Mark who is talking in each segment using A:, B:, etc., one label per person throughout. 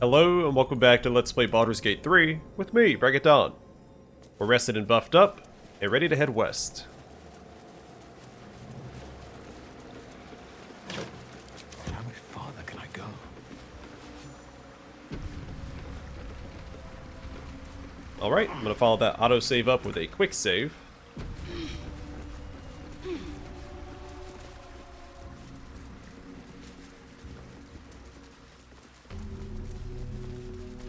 A: Hello and welcome back to Let's Play Baldur's Gate 3 with me, Dawn. We're rested and buffed up and ready to head west.
B: How much farther can I go?
A: Alright, I'm gonna follow that autosave up with a quick save.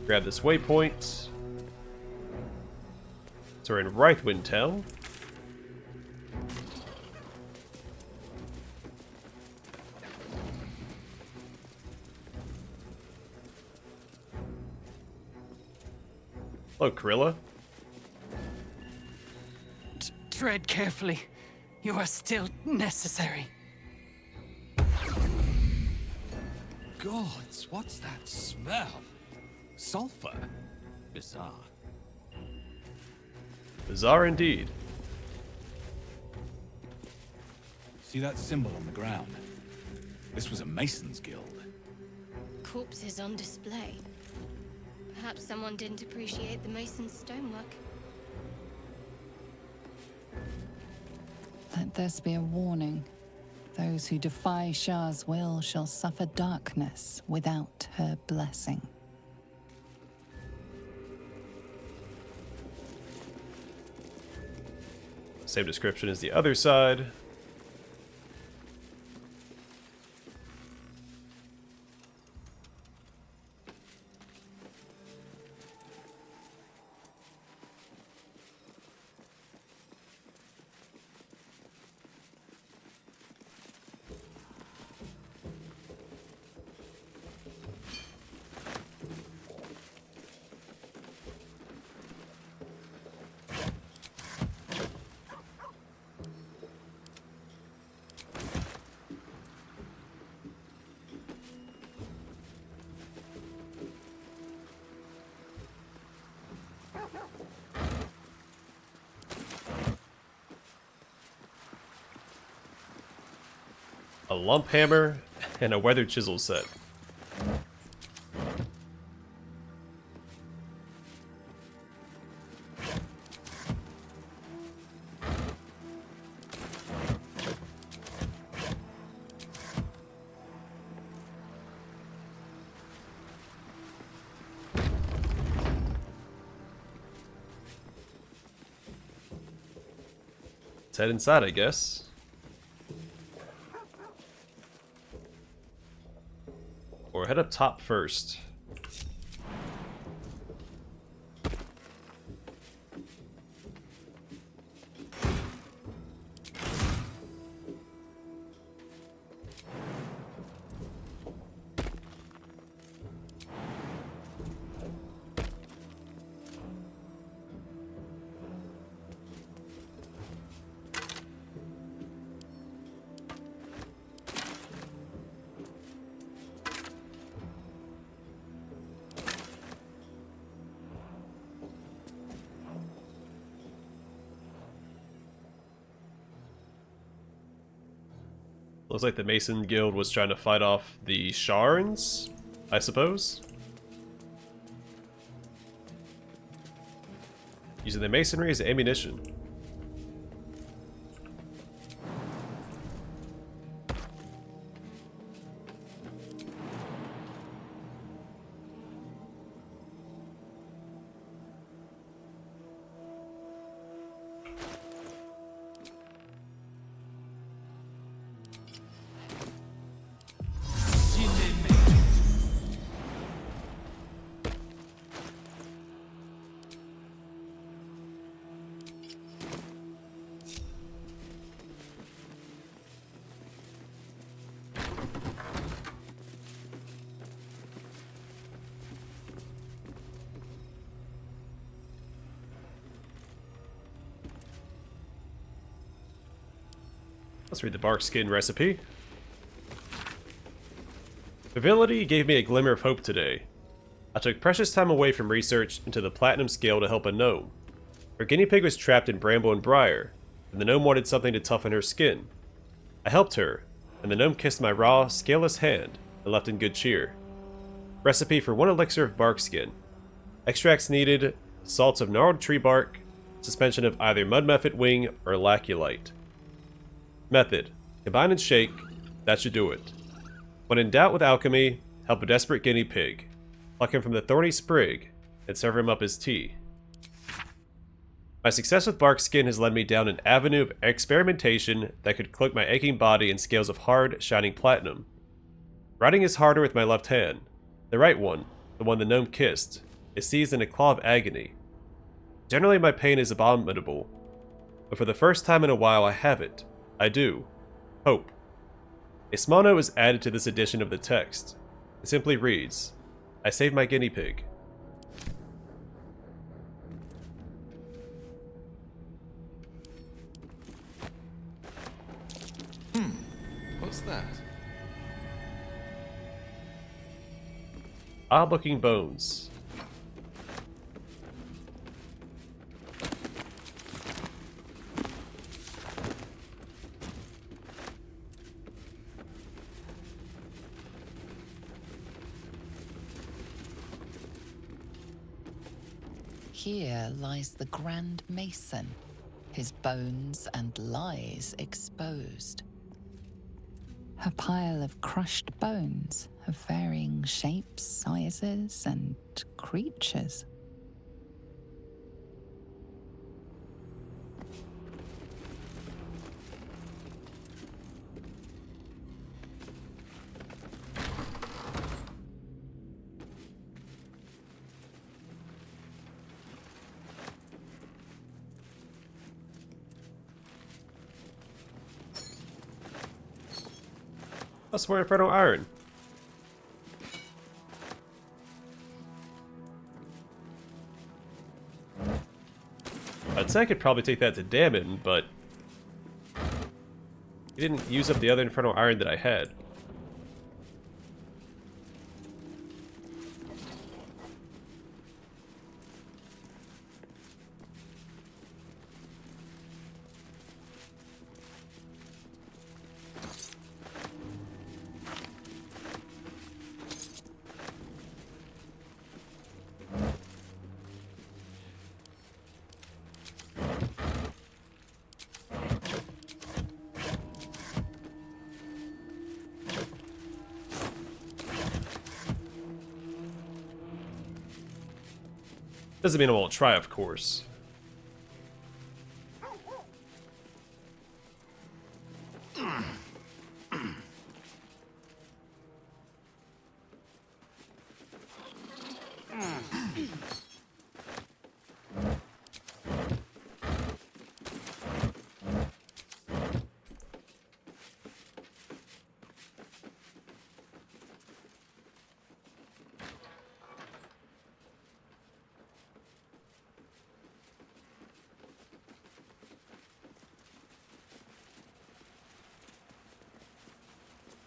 A: Grab this waypoint. So we're in Reithwin Town. Hello, Krilla.
C: Tread carefully. You are still necessary.
B: Gods, what's that smell? Sulfur? Bizarre.
A: Bizarre indeed.
B: See that symbol on the ground? This was a Mason's guild.
D: Corpses on display. Perhaps someone didn't appreciate the mason's stonework.
E: Let this be a warning. Those who defy Shah's will shall suffer darkness without her blessing.
A: Same description as the other side. A lump hammer and a weathered chisel set. Let's head inside, I guess. Or head up top first. Looks like the Mason Guild was trying to fight off the Sharns, I suppose. Using the masonry as ammunition. Let's read the bark skin recipe. Ability gave me a glimmer of hope today. I took precious time away from research into the platinum scale to help a gnome. Her guinea pig was trapped in bramble and briar, and the gnome wanted something to toughen her skin. I helped her, and the gnome kissed my raw, scaleless hand and left in good cheer. Recipe for 1 elixir of bark skin. Extracts needed: salts of gnarled tree bark, suspension of either mudmephit wing or laculite. Method: combine and shake. That should do it. When in doubt with alchemy, help a desperate guinea pig. Pluck him from the thorny sprig and serve him up as tea. My success with bark skin has led me down an avenue of experimentation that could cloak my aching body in scales of hard, shining platinum. Writing is harder with my left hand. The right one, the one the gnome kissed, is seized in a claw of agony. Generally my pain is abominable, but for the first time in a while I have it. I do. Hope. A small note is added to this edition of the text. It simply reads, I saved my guinea pig.
F: What's that?
A: Odd-looking bones.
E: Here lies the Grand Mason, his bones and lies exposed. A pile of crushed bones of varying shapes, sizes, and creatures.
A: I swear Infernal Iron. I'd say I could probably take that to Damon, but he didn't use up the other Infernal Iron that I had. Doesn't mean I won't try, of course.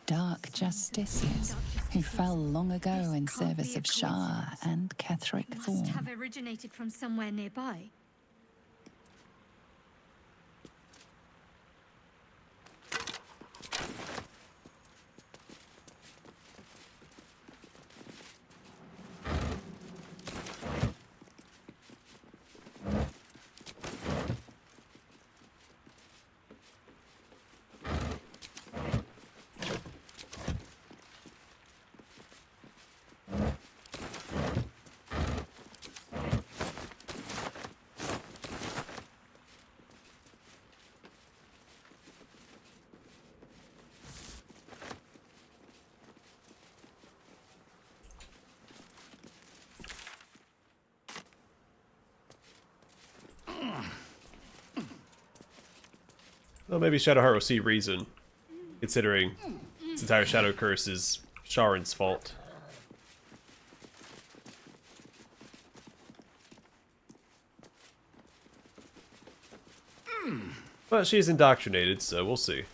E: Dark justiciars who fell long ago in
G: This can't
E: service
G: be a
E: of Shah
G: coincidence.
E: and Ketheric
G: Must
E: Thorn.
G: have originated from somewhere nearby.
A: Well, maybe Shadowheart will see reason, considering this entire Shadow Curse is Sharon's fault. But she's indoctrinated, so we'll see.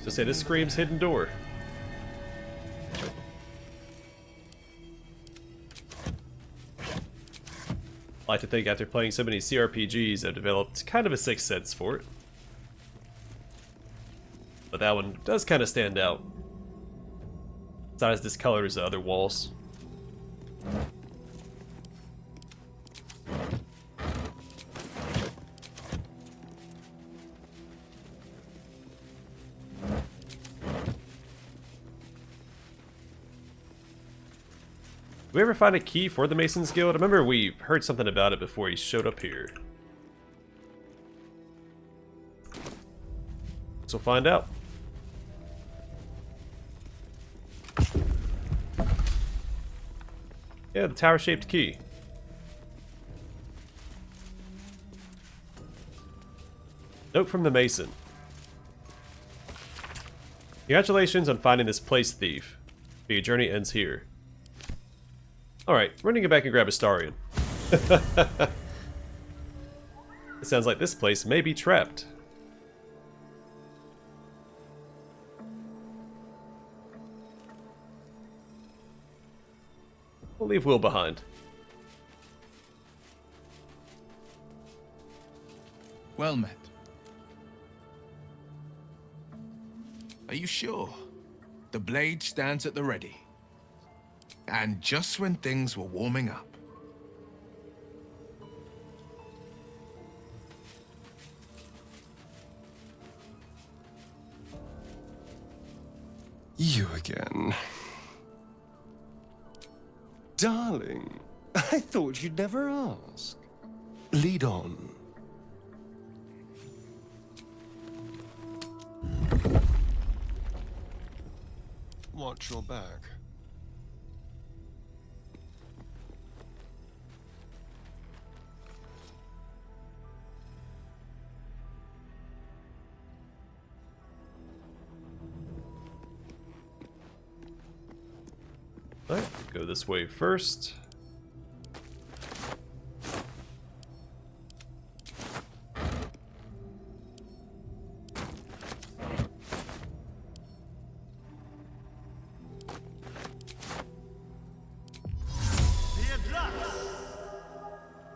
A: So say this screams hidden door. I like to think after playing so many CRPGs, I've developed kind of a sixth sense for it. But that one does kind of stand out. It's not as discolored as the other walls. Did we ever find a key for the Mason's Guild? I remember we heard something about it before he showed up here. So we'll find out. Yeah, the tower-shaped key. Note from the Mason. Congratulations on finding this place thief. But your journey ends here. Alright, we're gonna get back and grab Astarion. It sounds like this place may be trapped. We'll leave Will behind.
B: Well met. Are you sure? The blade stands at the ready. And just when things were warming up.
H: You again. Darling, I thought you'd never ask. Lead on. Watch your back.
A: Alright, go this way first.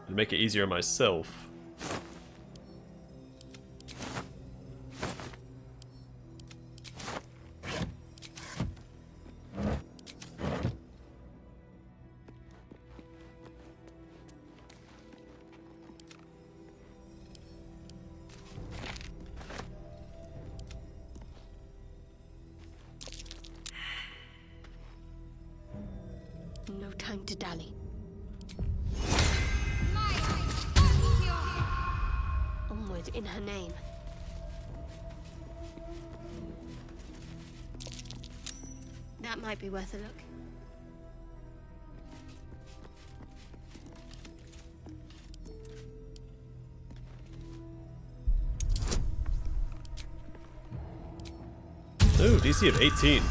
A: To make it easier on myself.
D: No time to dally. Onward in her name. That might be worth a look.
A: Ooh, DC of 18.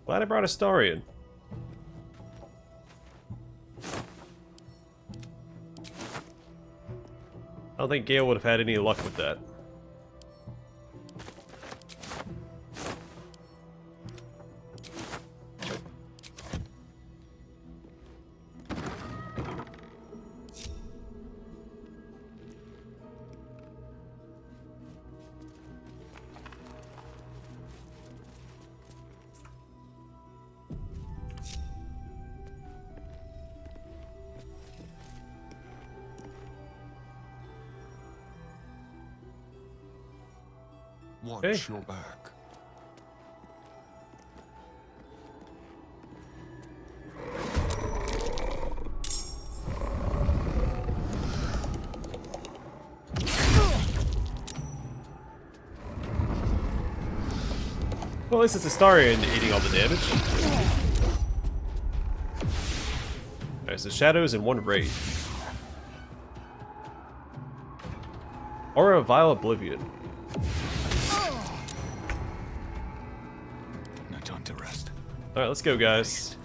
A: Glad I brought Astarion. I don't think Gale would have had any luck with that.
H: Watch your back.
A: Well, at least it's Astarion eating all the damage. Alright, so shadows and one wraith. Aura of Vile Oblivion.
B: No time to rest.
A: Alright, let's go, guys.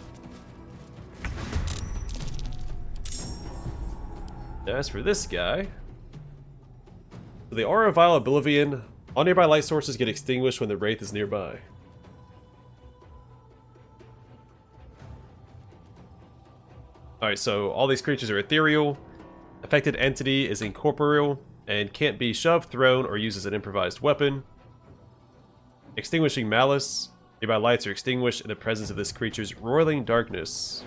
A: As for this guy, the aura vial of oblivion. All nearby light sources get extinguished when the wraith is nearby. Alright, so all these creatures are ethereal. Affected entity is incorporeal and can't be shoved, thrown, or used as an improvised weapon. Extinguishing malice. Nearby lights are extinguished in the presence of this creature's roiling darkness.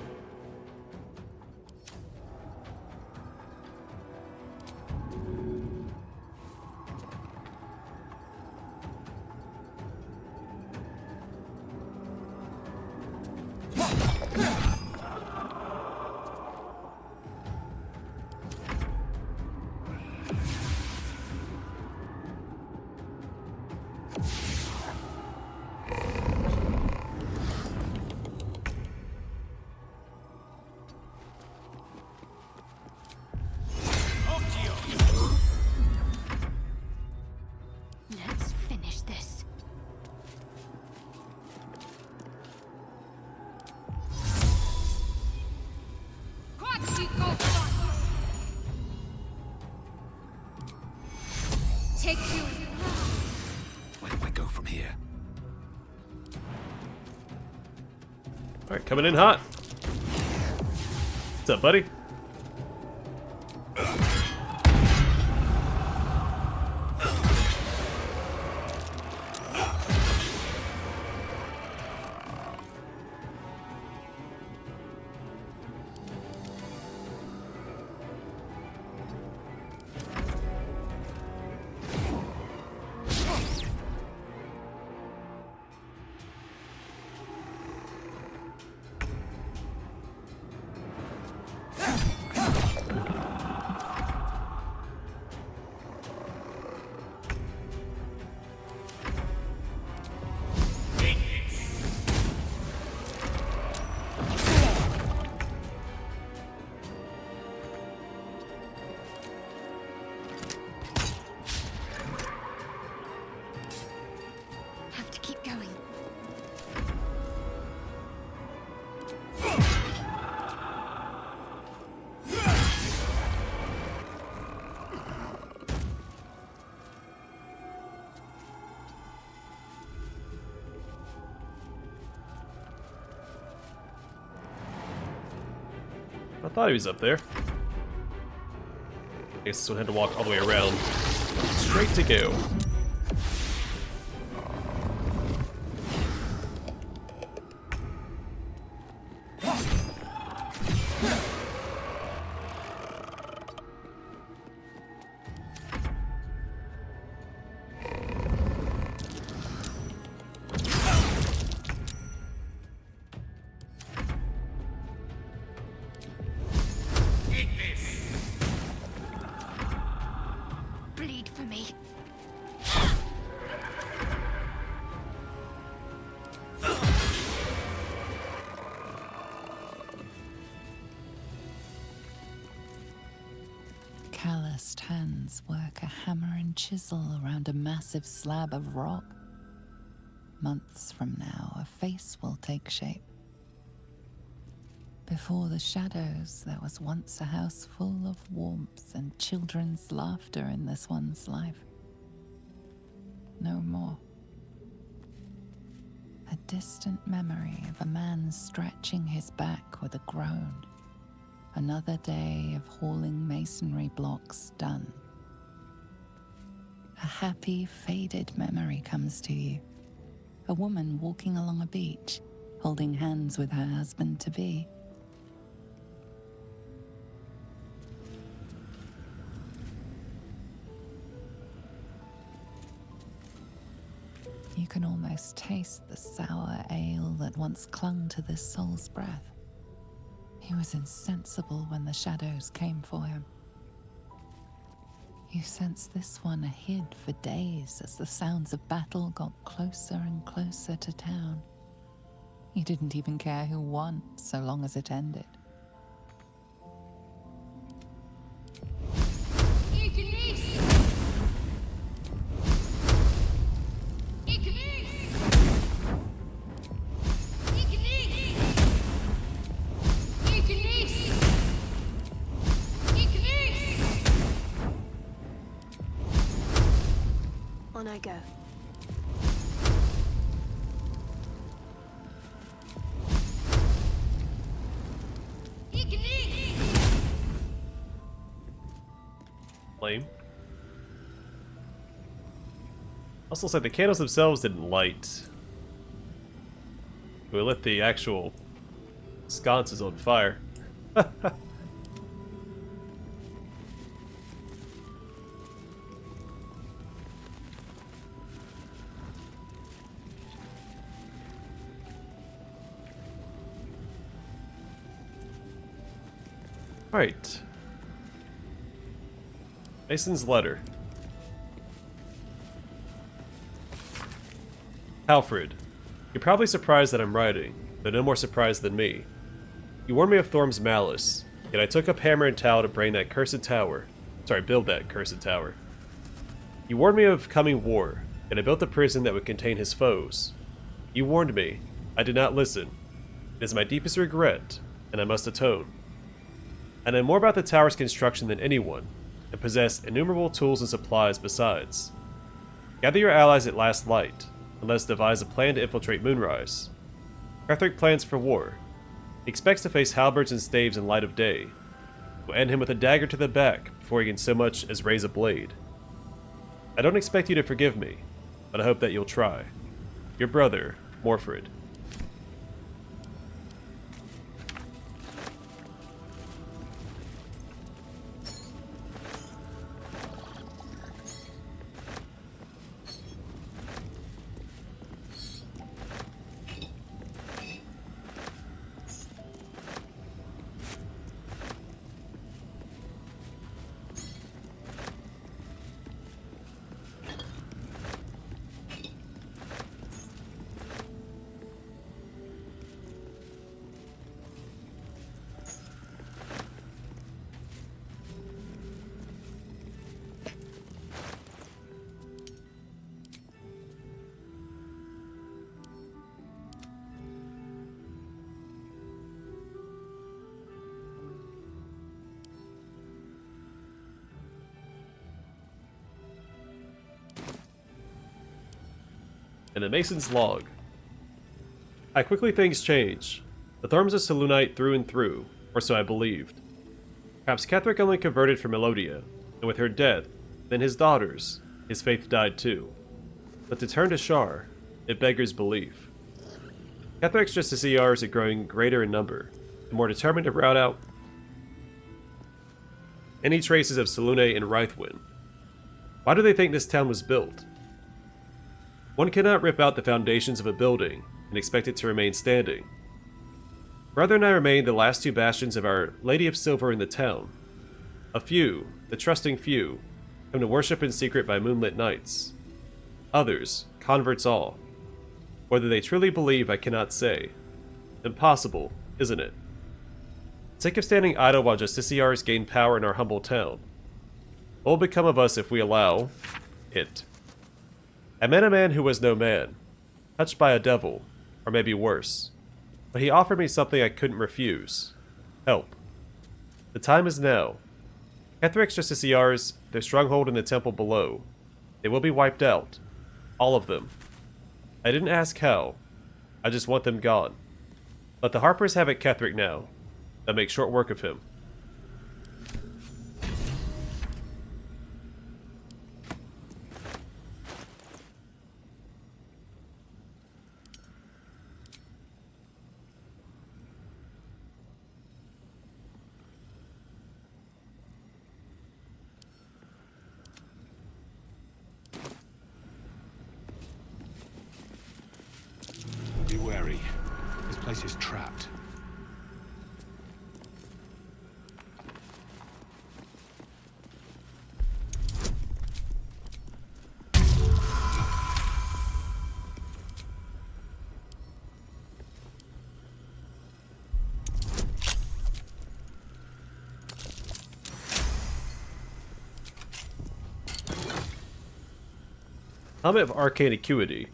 D: Let's finish this.
G: Take you.
B: Where do I go from here?
A: Alright, coming in hot. What's up, buddy?
D: Have to keep going.
A: I thought he was up there. I guess this one had to walk all the way around. Straight to go.
D: Bleed for me.
E: Calloused hands work a hammer and chisel around a massive slab of rock. Months from now, a face will take shape. Before the shadows, there was once a house full of warmth and children's laughter in this one's life. No more. A distant memory of a man stretching his back with a groan. Another day of hauling masonry blocks done. A happy, faded memory comes to you. A woman walking along a beach, holding hands with her husband-to-be. You can almost taste the sour ale that once clung to this soul's breath. He was insensible when the shadows came for him. You sense this one hid for days as the sounds of battle got closer and closer to town. You didn't even care who won, so long as it ended.
I: On I go.
A: Lame. Also, said the candles themselves didn't light. We lit the actual sconces on fire. Right. Mason's letter. Alfred, you're probably surprised that I'm writing, but no more surprised than me. You warned me of Thorm's malice, yet I took up hammer and towel to build that cursed tower. You warned me of coming war, and I built a prison that would contain his foes. You warned me. I did not listen. It is my deepest regret, and I must atone. I know more about the tower's construction than anyone, and possess innumerable tools and supplies besides. Gather your allies at last light, and let us devise a plan to infiltrate Moonrise. Ketheric plans for war. He expects to face halberds and staves in light of day. We'll end him with a dagger to the back before he can so much as raise a blade. I don't expect you to forgive me, but I hope that you'll try. Your brother, Morfred. In a Mason's log. How quickly things change. The Thorm's a Selûnite through and through, or so I believed. Perhaps Ketheric only converted from Melodia, and with her death, then his daughters, his faith died too. But to turn to Shar, it beggars belief. Ketheric's Justiciars are growing greater in number, and more determined to rout out any traces of Selûne and Reithwin. Why do they think this town was built? One cannot rip out the foundations of a building and expect it to remain standing. Brother and I remain the last two bastions of Our Lady of Silver in the town. A few, the trusting few, come to worship in secret by moonlit nights. Others, converts all. Whether they truly believe, I cannot say. Impossible, isn't it? Sick of standing idle while Justiciars gain power in our humble town. What will become of us if we allow it? I met a man who was no man, touched by a devil, or maybe worse. But he offered me something I couldn't refuse. Help. The time is now. Ketheric's Justiciars, their stronghold in the temple below. They will be wiped out. All of them. I didn't ask how. I just want them gone. Let the Harpers have it Ketheric now. They'll make short work of him.
J: Be wary. This place is trapped.
A: Helmet of Arcane Acuity.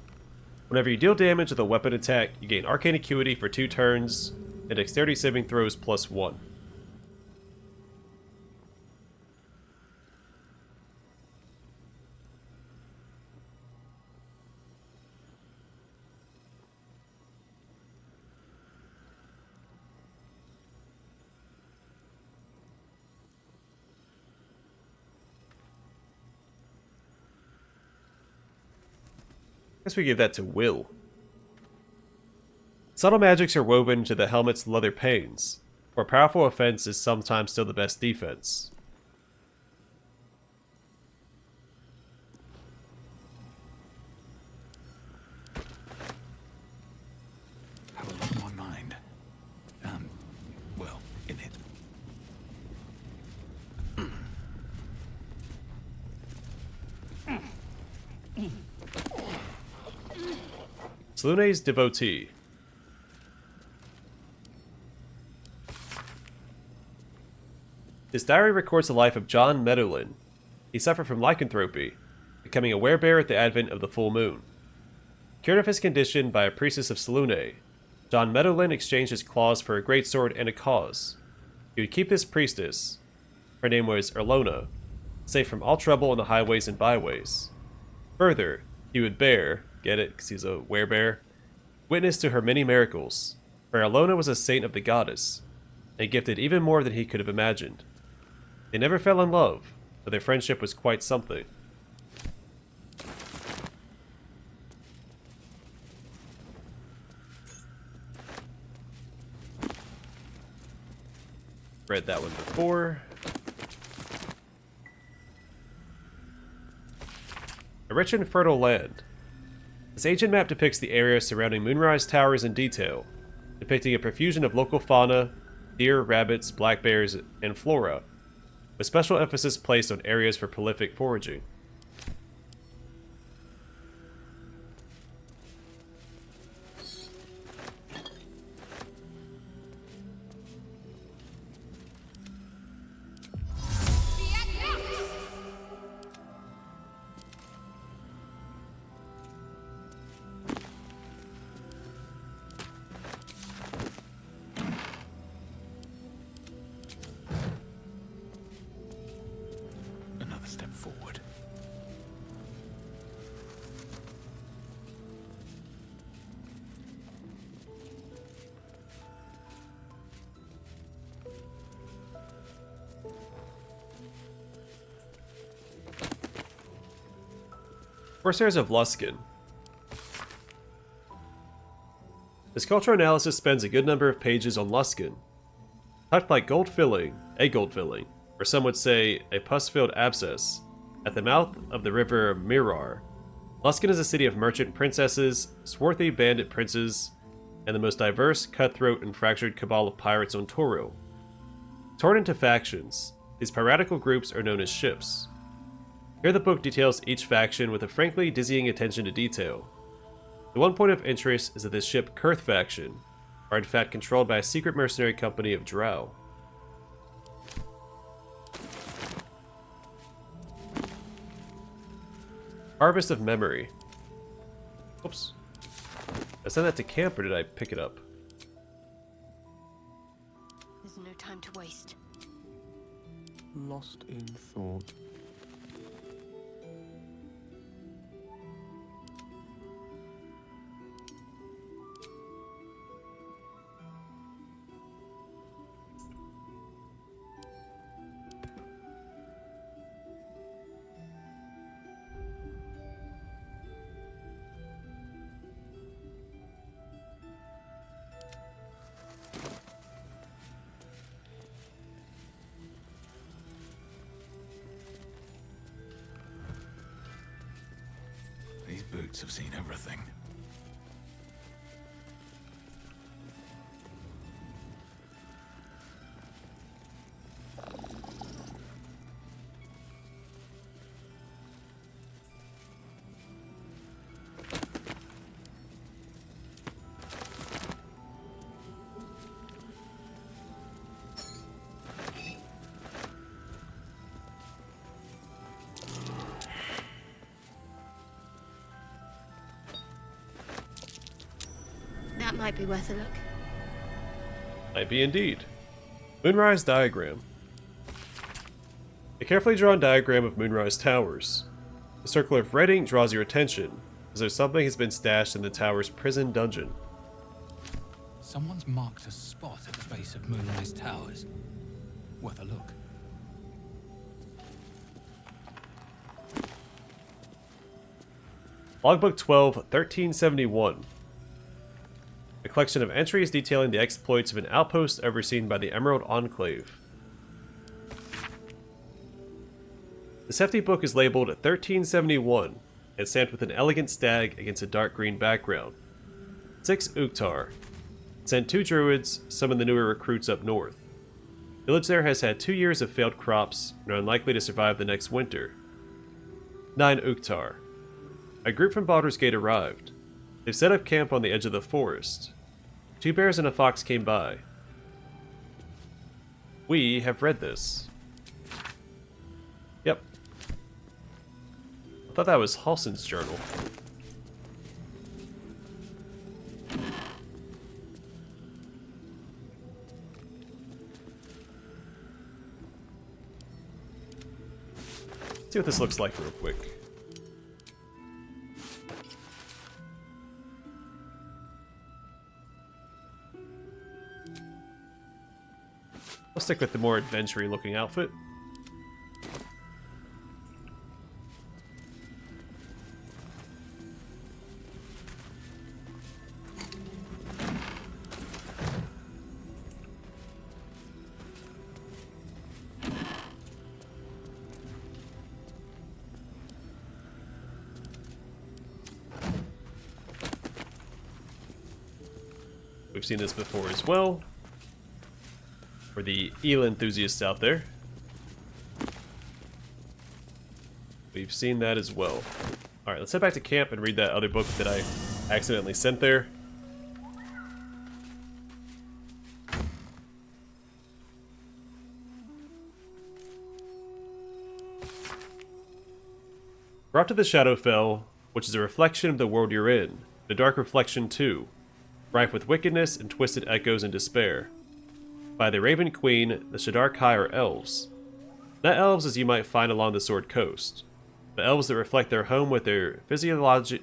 A: Whenever you deal damage with a weapon attack, you gain Arcane Acuity for 2 turns, and Dexterity saving throws +1. Guess we give that to Will. Subtle magics are woven into the helmet's leather panes. More powerful offense is sometimes still the best defense.
J: Have a lot in my mind. Well, in it.
A: Slune's devotee. His diary records the life of John Medolin. He suffered from lycanthropy, becoming a werebear at the advent of the full moon. Cured of his condition by a priestess of Selûne, John Medolin exchanged his claws for a greatsword and a cause. He would keep this priestess, her name was Erlona, safe from all trouble on the highways and byways. Further, he would bear, get it, because he's a werebear, witness to her many miracles, for Erlona was a saint of the goddess, and gifted even more than he could have imagined. They never fell in love, but their friendship was quite something. Read that one before. A rich and fertile land. This ancient map depicts the area surrounding Moonrise Towers in detail, depicting a profusion of local fauna, deer, rabbits, black bears, and flora, with special emphasis placed on areas for prolific foraging.
J: Another step forward.
A: Corsairs of Luskan. This cultural analysis spends a good number of pages on Luskan. Tucked like gold filling, or some would say a pus-filled abscess, at the mouth of the river Mirar. Luskan is a city of merchant princesses, swarthy bandit princes, and the most diverse, cutthroat, and fractured cabal of pirates on Toril. Torn into factions, these piratical groups are known as ships. Here the book details each faction with a frankly dizzying attention to detail. The one point of interest is that this ship Kurth faction are in fact controlled by a secret mercenary company of Drow. Harvest of Memory. Oops. Did I send that to camp or did I pick it up?
D: There's no time to waste.
H: Lost in thought.
J: These boots have seen everything.
D: That might be worth a look.
A: Might be indeed. Moonrise Diagram. A carefully drawn diagram of Moonrise Towers. The circle of red ink draws your attention, as though something has been stashed in the tower's prison dungeon.
J: Someone's marked a spot at the base of Moonrise Towers. Worth a look.
A: Logbook 12, 1371. A collection of entries detailing the exploits of an outpost overseen by the Emerald Enclave. This hefty book is labeled 1371 and stamped with an elegant stag against a dark green background. 6 Uktar. Sent 2 druids, some of the newer recruits up north. Village there has had 2 years of failed crops and are unlikely to survive the next winter. 9 Uktar. A group from Baldur's Gate arrived. They've set up camp on the edge of the forest. 2 bears and a fox came by. We have read this. Yep. I thought that was Halsin's journal. Let's see what this looks like real quick. I'll stick with the more adventure-y looking outfit. We've seen this before as well. For the eel enthusiasts out there. We've seen that as well. Alright, let's head back to camp and read that other book that I accidentally sent there. Brought to the Shadowfell, which is a reflection of the world you're in. The dark reflection too. Rife with wickedness and twisted echoes and despair. By the Raven Queen, the Shadar-kai are elves. Not elves as you might find along the Sword Coast, but elves that reflect their home with their physiology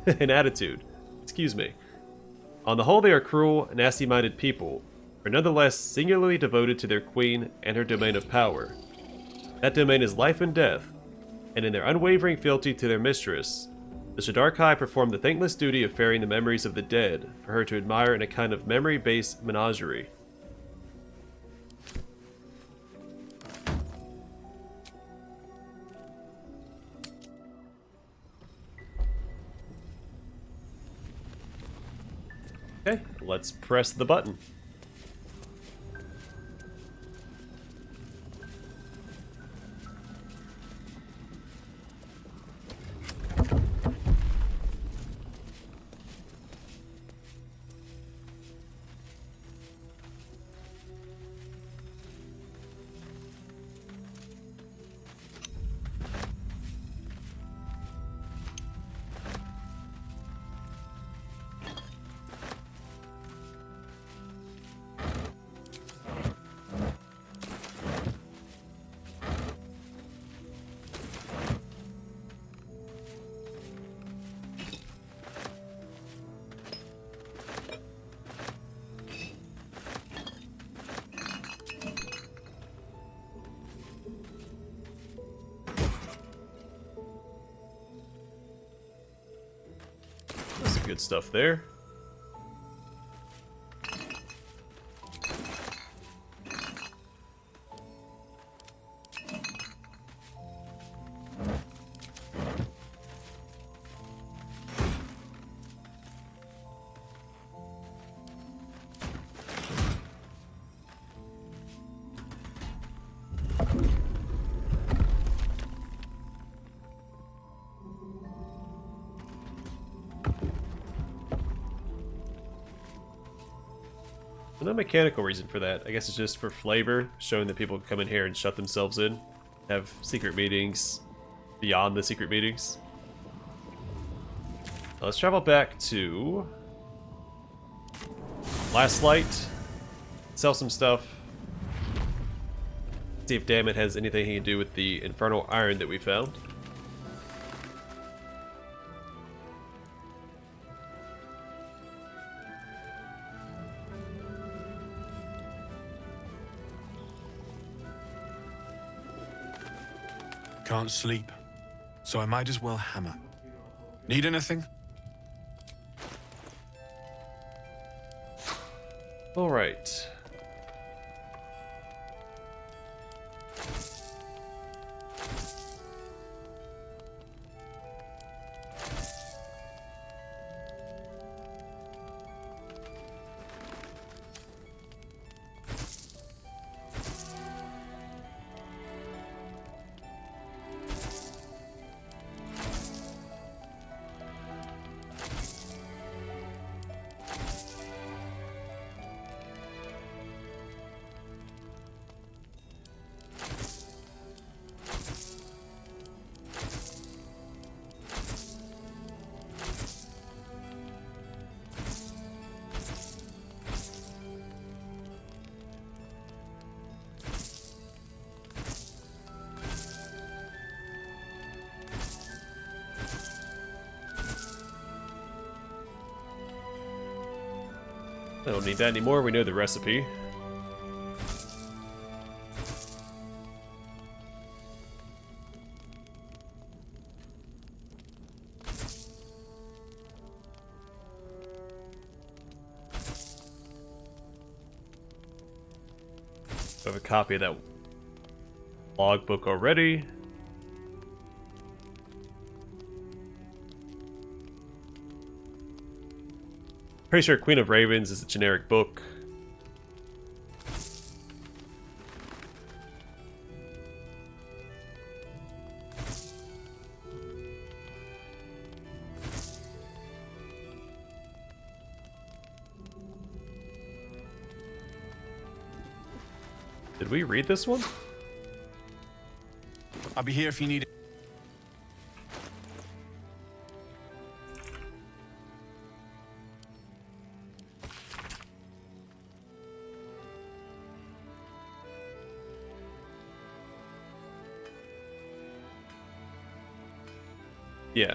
A: and attitude. Excuse me. On the whole, they are cruel, nasty-minded people, but nonetheless singularly devoted to their queen and her domain of power. That domain is life and death, and in their unwavering fealty to their mistress, the Shadar-kai perform the thankless duty of ferrying the memories of the dead for her to admire in a kind of memory-based menagerie. Okay, let's press the button. That's some good stuff there. No mechanical reason for that. I guess it's just for flavor, showing that people can come in here and shut themselves in, have secret meetings beyond the secret meetings. Let's travel back to Last Light, sell some stuff, see if Dammit has anything he can do with the infernal iron that we found.
I: Can't sleep.
B: so I might as well hammer. Need anything?
A: All right. I don't need that anymore, we know the recipe. I have a copy of that logbook already. Pretty sure Queen of Ravens is a generic book. Did we read this one?
B: I'll be here if you need it.
A: Yeah.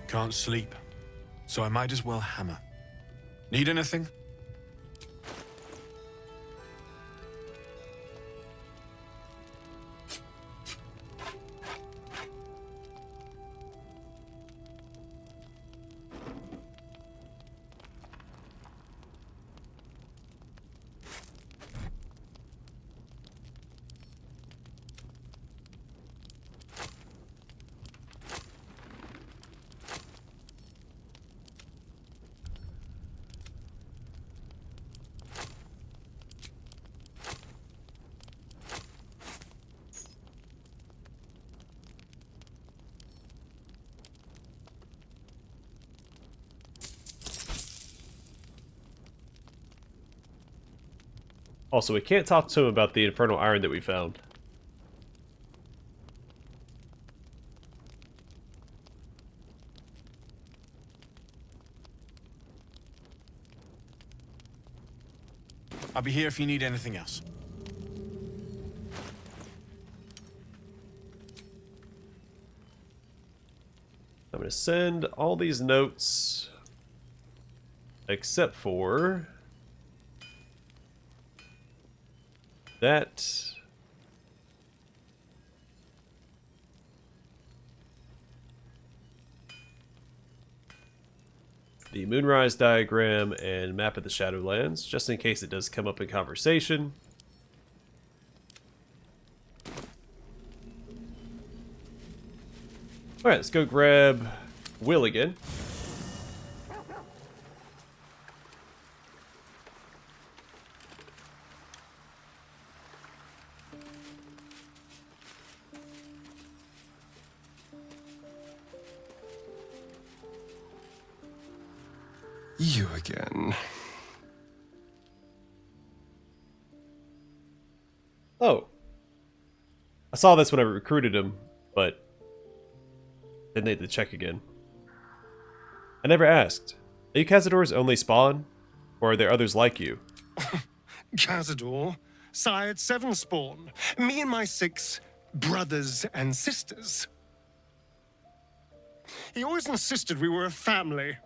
B: Can't sleep, so I might as well hammer. Need anything?
A: Also, we can't talk to him about the infernal iron that we found.
B: I'll be here if you need anything else.
A: I'm going to send all these notes, except for that. The Moonrise diagram and map of the Shadowlands, just in case it does come up in conversation. Alright, let's go grab Will again.
H: You again.
A: Oh. I saw this when I recruited him, but then they had to check again. I never asked. Are you Cazador's only spawn? Or are there others like you?
H: Cazador, sired 7 spawn. Me and my 6 brothers and sisters. He always insisted we were a family,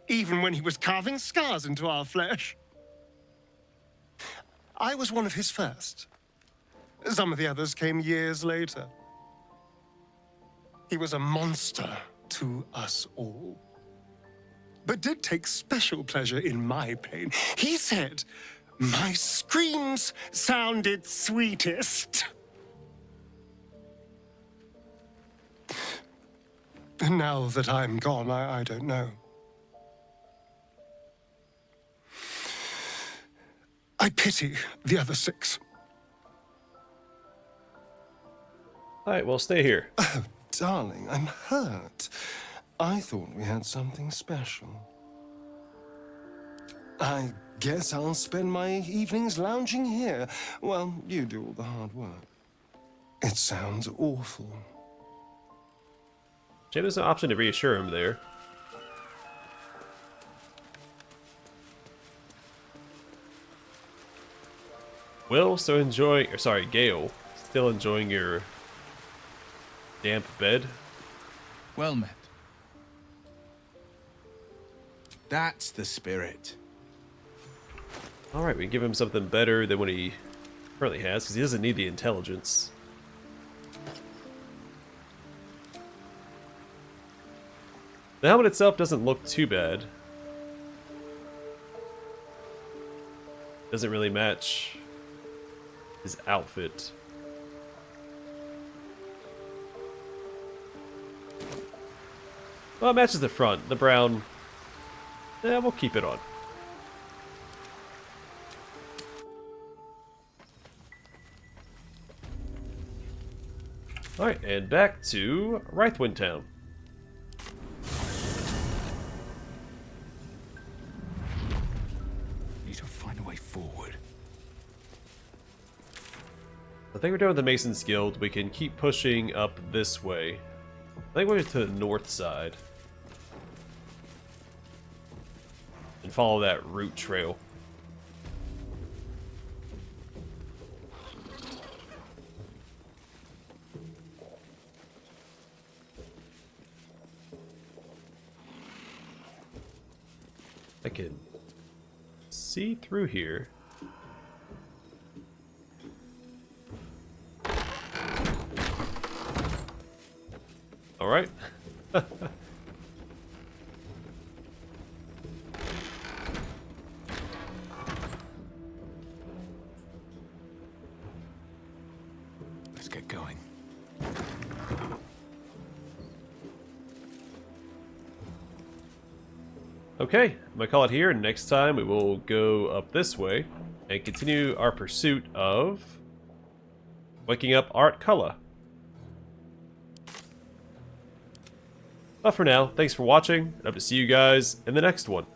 H: even when he was carving scars into our flesh. I was one of his first. Some of the others came years later. He was a monster to us all, but did take special pleasure in my pain. He said my screams sounded sweetest. Now that I'm gone, I don't know. I pity the other 6.
A: Alright, well, stay here.
I: Oh, darling, I'm hurt. I thought we had something special. I guess I'll spend my evenings lounging here while you do all the hard work. It sounds awful.
A: Shame there's no option to reassure him there. Will, so enjoy, or sorry, Gale, still enjoying your damp bed?
B: Well met. That's the spirit.
A: Alright, we can give him something better than what he currently has, because he doesn't need the intelligence. The helmet itself doesn't look too bad. Doesn't really match his outfit. Well, it matches the front. The brown, yeah, we'll keep it on. Alright, and back to Reithwin Town.
J: Need to find a way forward.
A: I think we're done with the Mason's Guild. We can keep pushing up this way. I think we're to the north side. And follow that route trail. I can see through here. All right.
J: Let's get going.
A: Okay, I'm gonna call it here, and next time we will go up this way and continue our pursuit of waking up Art Cullen. But for now, thanks for watching, and hope to see you guys in the next one.